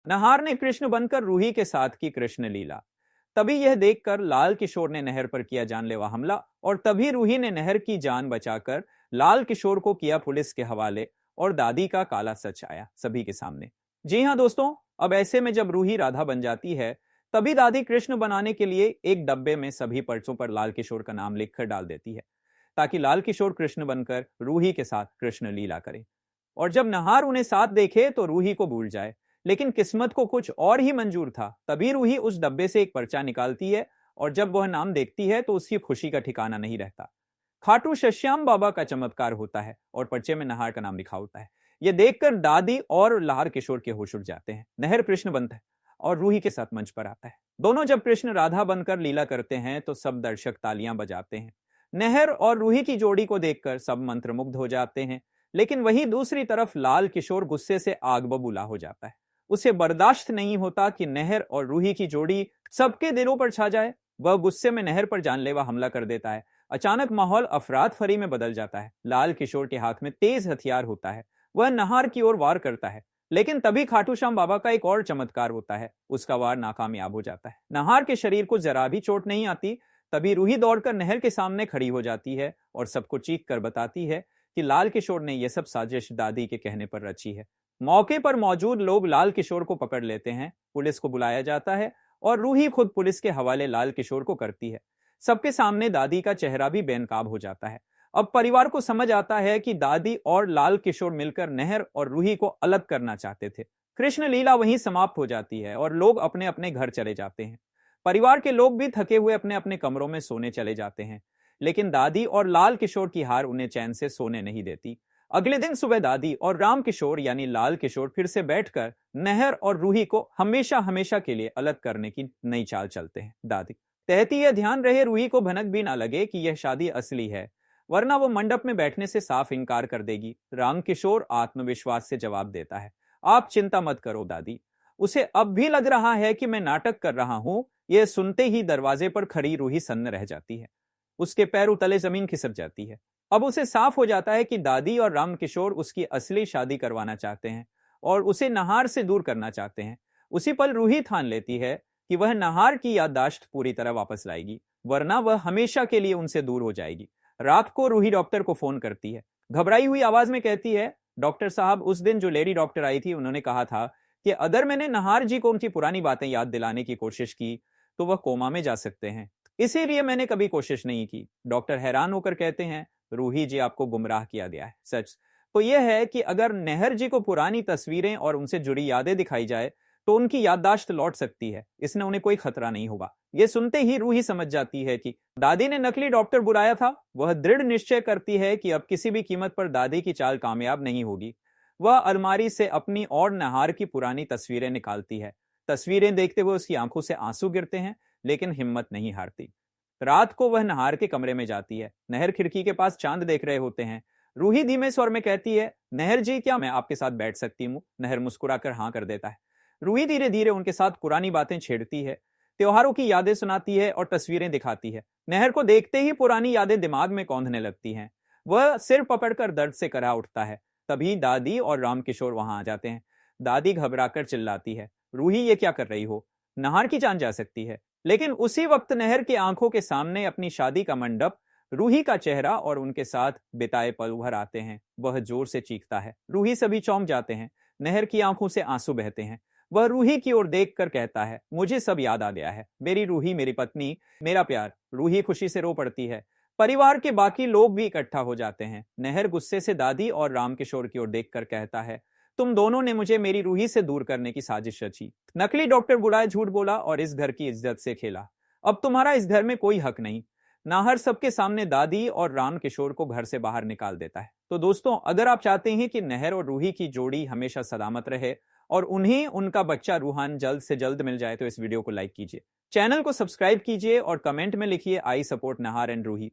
नहार ने कृष्ण बनकर रूही के साथ की कृष्ण लीला। तभी यह देखकर लाल किशोर ने नहर पर किया जानलेवा हमला और तभी रूही ने नहर की जान बचाकर लाल किशोर को किया पुलिस के हवाले और दादी का काला सच आया सभी के सामने। जी हाँ दोस्तों, अब ऐसे में जब रूही राधा बन जाती है, तभी दादी कृष्ण बनाने के लिए एक डब्बे में सभी पर्चों पर लाल किशोर का नाम लिखकर डाल देती है, ताकि लाल किशोर कृष्ण बनकर रूही के साथ कृष्ण लीला करे। और जब नहार उन्हें साथ देखे तो रूही को भूल जाए, लेकिन किस्मत को कुछ और ही मंजूर था। तभी रूही उस डब्बे से एक पर्चा निकालती है और जब वह नाम देखती है तो उसकी खुशी का ठिकाना नहीं रहता। खाटू श्याम बाबा का चमत्कार होता है और पर्चे में नहार का नाम लिखा होता है। यह देखकर दादी और लाल किशोर के होश उड़ जाते हैं। नहर कृष्ण बनता है और रूही के साथ मंच पर आता है। दोनों जब कृष्ण राधा बनकर लीला करते हैं तो सब दर्शक तालियां बजाते हैं। नहर और रूही की जोड़ी को देखकर सब मंत्रमुग्ध हो जाते हैं। लेकिन वहीं दूसरी तरफ लाल किशोर गुस्से से आग बबूला हो जाता है। उसे बर्दाश्त नहीं होता कि नहर और रूही की जोड़ी सबके दिलों पर छा जाए। वह गुस्से में नहर पर जानलेवा हमला कर देता है। अचानक माहौल अफरात फरी में बदल जाता है। लाल किशोर के हाथ में तेज हथियार होता है। वह नहार की ओर वार करता है, लेकिन तभी खाटू श्याम बाबा का एक और चमत्कार होता है। उसका वार नाकामयाब हो जाता है। नहार के शरीर को जरा भी चोट नहीं आती। तभी रूही दौड़कर नहर के सामने खड़ी हो जाती है और सबको चीख कर बताती है कि लाल किशोर ने यह सब साजिश दादी के कहने पर रची है। मौके पर मौजूद लोग लाल किशोर को पकड़ लेते हैं। पुलिस को बुलाया जाता है और रूही खुद पुलिस के हवाले लाल किशोर को करती है। सबके सामने दादी का चेहरा भी बेनकाब हो जाता है। अब परिवार को समझ आता है कि दादी और लाल किशोर मिलकर नहर और रूही को अलग करना चाहते थे। कृष्ण लीला वहीं समाप्त हो जाती है और लोग अपने अपने घर चले जाते हैं। परिवार के लोग भी थके हुए अपने अपने कमरों में सोने चले जाते हैं। लेकिन दादी और लाल किशोर की हार उन्हें चैन से सोने नहीं देती। अगले दिन सुबह दादी और राम किशोर यानी लाल किशोर फिर से बैठकर नहर और रूही को हमेशा हमेशा के लिए अलग करने की नई चाल चलते हैं। दादी कहती है, ध्यान रहे रूही को भनक भी ना लगे कि यह शादी असली है, वरना वो मंडप में बैठने से साफ इनकार कर देगी। राम किशोर आत्मविश्वास से जवाब देता है, आप चिंता मत करो दादी। उसे अब भी लग रहा है कि मैं नाटक कर रहा हूं। यह सुनते ही दरवाजे पर खड़ी रूही सन्न रह जाती है। उसके पैरों तले जमीन खिसक जाती है। अब उसे साफ हो जाता है कि दादी और राम किशोर उसकी असली शादी करवाना चाहते हैं और उसे नहार से दूर करना चाहते हैं। उसी पल रूही ठान लेती है कि वह नहार की याददाश्त पूरी तरह वापस लाएगी, वरना वह हमेशा के लिए उनसे दूर हो जाएगी। रात को रूही डॉक्टर को फोन करती है। घबराई हुई आवाज में कहती है, डॉक्टर साहब, उस दिन जो लेडी डॉक्टर आई थी उन्होंने कहा था कि अगर मैंने नहार जी को उनकी पुरानी बातें याद दिलाने की कोशिश की तो वह कोमा में जा सकते हैं, इसीलिए मैंने कभी कोशिश नहीं की। डॉक्टर हैरान होकर कहते हैं, रूही जी, आपको गुमराह किया गया है। सच तो यह है कि अगर नहर जी को पुरानी तस्वीरें और उनसे जुड़ी यादें दिखाई जाए तो उनकी याददाश्त लौट सकती है। इसने उन्हें कोई खतरा नहीं होगा। यह सुनते ही रूही समझ जाती है कि दादी ने नकली डॉक्टर बुलाया था। वह दृढ़ निश्चय करती है कि अब किसी भी कीमत पर दादी की चाल कामयाब नहीं होगी। वह अलमारी से अपनी और नहार की पुरानी तस्वीरें निकालती है। तस्वीरें देखते हुए उसकी आंखों से आंसू गिरते हैं, लेकिन हिम्मत नहीं हारती। रात को वह नहार के कमरे में जाती है। नहर खिड़की के पास चांद देख रहे होते हैं। रूही धीमे स्वर में कहती है, नहर जी, क्या मैं आपके साथ बैठ सकती हूँ? नहर मुस्कुराकर हाँ कर देता है। रूही धीरे धीरे उनके साथ पुरानी बातें छेड़ती है, त्योहारों की यादें सुनाती है और तस्वीरें दिखाती है। नहर को देखते ही पुरानी यादें दिमाग में कौंधने लगती हैं। वह सिर पकड़कर दर्द से करा उठता है। तभी दादी और राम किशोर वहां आ जाते हैं। दादी घबराकर चिल्लाती है, रूही, ये क्या कर रही हो? नहार की जान जा सकती है। लेकिन उसी वक्त नहर की आंखों के सामने अपनी शादी का मंडप, रूही का चेहरा और उनके साथ बिताए पल उभर आते हैं। वह जोर से चीखता है। रूही सभी चौंक जाते हैं। नहर की आंखों से आंसू बहते हैं। वह रूही की ओर देखकर कहता है, मुझे सब याद आ गया है। मेरी रूही, मेरी पत्नी, मेरा प्यार। रूही खुशी से रो पड़ती है। परिवार के बाकी लोग भी इकट्ठा हो जाते हैं। नहर गुस्से से दादी और रामकिशोर की ओर देखकर कहता है, तुम दोनों ने मुझे मेरी रूही से दूर करने की साजिश रची। नकली डॉक्टर बुलाए, झूठ बोला और इस घर की इज्जत से खेला। अब तुम्हारा इस घर में कोई हक नहीं। नाहर सबके सामने दादी और राम किशोर को घर से बाहर निकाल देता है। तो दोस्तों, अगर आप चाहते हैं कि नहर और रूही की जोड़ी हमेशा सलामत रहे और उन्हें उनका बच्चा रूहान जल्द से जल्द मिल जाए, तो इस वीडियो को लाइक कीजिए, चैनल को सब्सक्राइब कीजिए और कमेंट में लिखिए, I support Nahar and Ruhi.